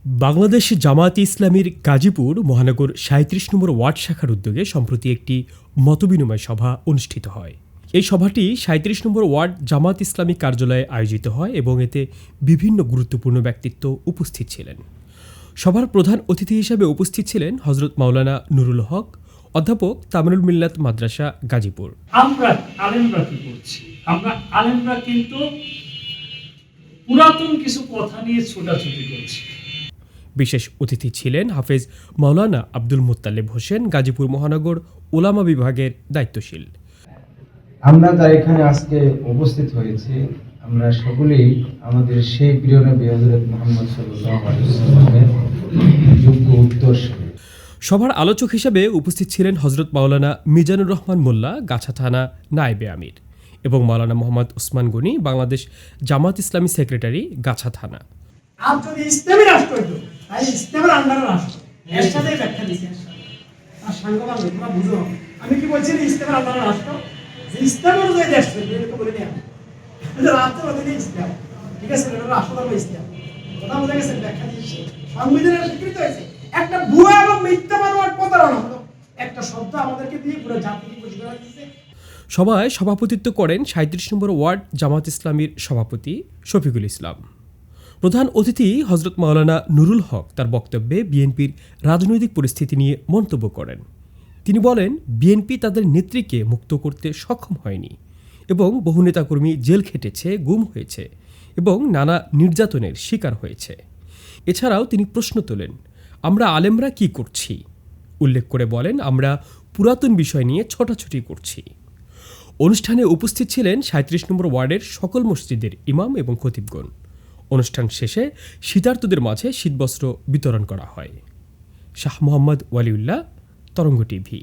বাংলাদেশ জামায়াতে ইসলামীর গাজীপুর মহানগর ৩৭ নম্বর ওয়ার্ড শাখার উদ্যোগে সম্প্রতি একটি মতবিনিময় সভা অনুষ্ঠিত হয়। এই সভাটি ৩৭ নম্বর ওয়ার্ড জামায়াত ইসলামী কার্যালয়ে আয়োজিত হয় এবং এতে বিভিন্ন গুরুত্বপূর্ণ ব্যক্তিত্ব উপস্থিত ছিলেন। সভার প্রধান অতিথি হিসেবে উপস্থিত ছিলেন হযরত মাওলানা নুরুল হক, অধ্যাপক তামিনুল মিল্লাত মাদ্রাসা গাজীপুর। আমরা আলেমরা কি করছি? আমরা আলেমরা কিন্তু পুরাতন কিছু কথা নিয়ে ছোটাছুটি করছি। বিশেষ অতিথি ছিলেন হাফেজ মাওলানা আব্দুল মুত্তালেব হোসেন, গাজীপুর মহানগর উলামা বিভাগের দায়িত্বশীল। আমরা যারা এখানে আজকে উপস্থিত হয়েছি, আমরা সকলেই আমাদের সেই প্রিয় নবী হযরত মুহাম্মদ সাল্লাল্লাহু আলাইহি ওয়াসাল্লামের যোগ্য উত্তরসূরি। সভার আলোচক হিসেবে উপস্থিত ছিলেন হযরত মাওলানা মিজানুর রহমান মোল্লা, গাছা থানা নায়েবে আমির, এবং মাওলানা মোহাম্মদ ওসমান গনি, বাংলাদেশ জামায়াত ইসলামী সেক্রেটারি, গাছা থানা। আর যদি ইসলামী রাষ্ট্র হইতো, তাই ইসলামের আন্ডারে রাষ্ট্র, এর সাথে ব্যাখ্যা দিয়েছে। আর সাংবাদিক তোমরা বুঝো, আমি কি বলছি ইসলামের আন্ডারে রাষ্ট্র, যে ইসলাম অনুযায়ী দেশ চলবে, এরকম বলে নিয়ে রাষ্ট্রের অধীনে ইসলাম, ঠিক আছে, এটা রাষ্ট্রধর্ম ইসলাম, কথা বোঝা গেছে, ব্যাখ্যা দিয়েছে, সংবিধানের স্বীকৃত হয়েছে। একটা ভুয়া এবং মিথ্যা মানবার প্রতারণা হলো একটা শব্দ আমাদেরকে দিয়ে পুরো জাতিকে পরিষ্কার করে দিয়েছে। সভায় সভাপতিত্ব করেন ৩৭ নম্বর ওয়ার্ড জামায়াত ইসলামীর সভাপতি শফিকুল ইসলাম। প্রধান অতিথি হযরত মাওলানা নুরুল হক তার বক্তব্যে বিএনপির রাজনৈতিক পরিস্থিতি নিয়ে মন্তব্য করেন। তিনি বলেন, বিএনপি তাদের নেত্রীকে মুক্ত করতে সক্ষম হয়নি এবং বহু নেতাকর্মী জেল খেটেছে, গুম হয়েছে এবং নানা নির্যাতনের শিকার হয়েছে। এছাড়াও তিনি প্রশ্ন তোলেন, আমরা আলেমরা কি করছি? উল্লেখ করে বলেন, আমরা পুরাতন বিষয় নিয়ে ছোটাছুটি করছি। অনুষ্ঠানে উপস্থিত ছিলেন ৩৭ নম্বর ওয়ার্ডের সকল মসজিদের ইমাম এবং খতিবগণ। অনুষ্ঠান শেষে শীতার্তদের মাঝে শীতবস্ত্র বিতরণ করা হয়। শাহ মোহাম্মদ ওয়ালিউল্লাহ, তরঙ্গ টিভি।